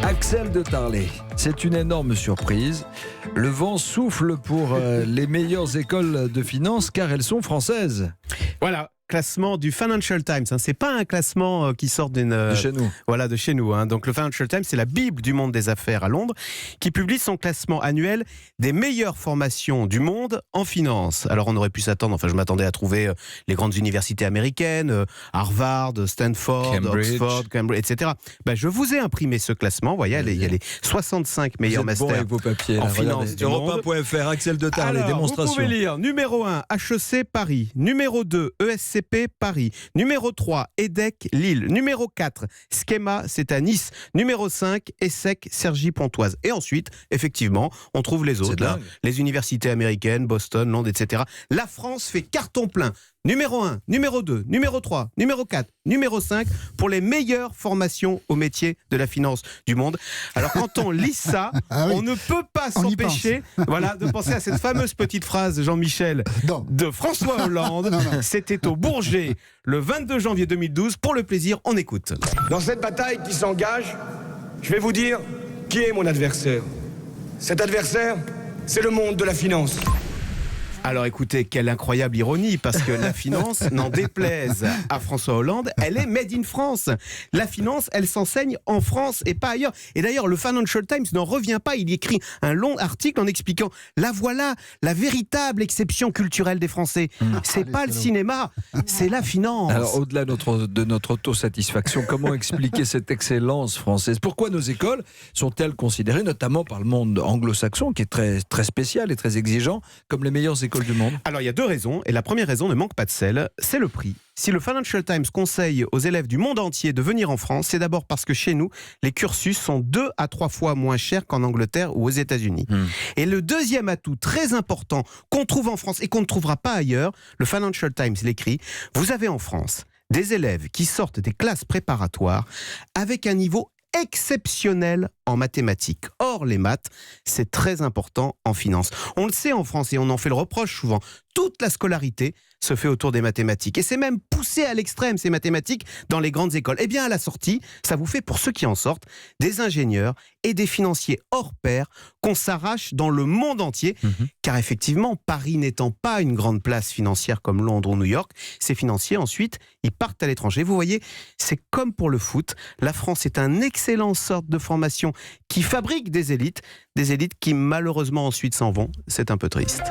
Axel de Tarlet, c'est une énorme surprise. Le vent souffle pour les meilleures écoles de finance car elles sont françaises. Voilà, classement du Financial Times. C'est pas un classement qui sort De chez nous. Voilà, de chez nous. Donc le Financial Times, c'est la Bible du monde des affaires à Londres, qui publie son classement annuel des meilleures formations du monde en finance. Alors on aurait pu s'attendre, je m'attendais à trouver les grandes universités américaines, Harvard, Stanford, Cambridge. Oxford, Cambridge, etc. Je vous ai imprimé ce classement. Vous voyez, il y a les 65 meilleurs Vous êtes bon masters avec vos papiers, en là, finance du monde. Europe1.fr, Axel de Tarlet, Alors, démonstration. vous pouvez lire numéro 1, HEC Paris, numéro 2, ESCP Paris, numéro 3, EDEC Lille, numéro 4, Schema, c'est à Nice, numéro 5, ESSEC Cergy Pontoise. Et ensuite, effectivement, on trouve les autres, là, les universités américaines, Boston, Londres, etc. La France fait carton plein. Numéro 1, numéro 2, numéro 3, numéro 4, numéro 5 pour les meilleures formations au métier de la finance du monde. Alors quand on lit ça, on ne peut pas s'empêcher de penser à cette fameuse petite phrase, Jean-Michel, de François Hollande. C'était au Bourget le 22 janvier 2012. Pour le plaisir, on écoute. Dans cette bataille qui s'engage, je vais vous dire qui est mon adversaire. Cet adversaire, c'est le monde de la finance. Alors écoutez, quelle incroyable ironie, parce que la finance, n'en déplaise à François Hollande, elle est made in France. La finance, elle s'enseigne en France et pas ailleurs. Et d'ailleurs, le Financial Times n'en revient pas, il écrit un long article en expliquant, la voilà, la véritable exception culturelle des Français. C'est pas le cinéma, c'est la finance. Alors au-delà de notre autosatisfaction, comment expliquer cette excellence française? Pourquoi nos écoles sont-elles considérées, notamment par le monde anglo-saxon, qui est très, très spécial et très exigeant, comme les meilleures écoles du monde? Alors il y a deux raisons, et la première raison ne manque pas de sel, c'est le prix. Si le Financial Times conseille aux élèves du monde entier de venir en France, c'est d'abord parce que chez nous, les cursus sont 2 à 3 fois moins chers qu'en Angleterre ou aux États-Unis. Et le deuxième atout très important qu'on trouve en France et qu'on ne trouvera pas ailleurs, le Financial Times l'écrit, vous avez en France des élèves qui sortent des classes préparatoires avec un niveau exceptionnel en mathématiques. Or, les maths, c'est très important en finance. On le sait en France et on en fait le reproche souvent. Toute la scolarité se fait autour des mathématiques. Et c'est même poussé à l'extrême, ces mathématiques, dans les grandes écoles. Eh bien, à la sortie, ça vous fait, pour ceux qui en sortent, des ingénieurs et des financiers hors pair qu'on s'arrache dans le monde entier. Car effectivement, Paris n'étant pas une grande place financière comme Londres ou New York, ces financiers, ensuite, ils partent à l'étranger. Vous voyez, c'est comme pour le foot. La France est un excellent sorte de formation qui fabrique des élites qui malheureusement ensuite s'en vont. C'est un peu triste.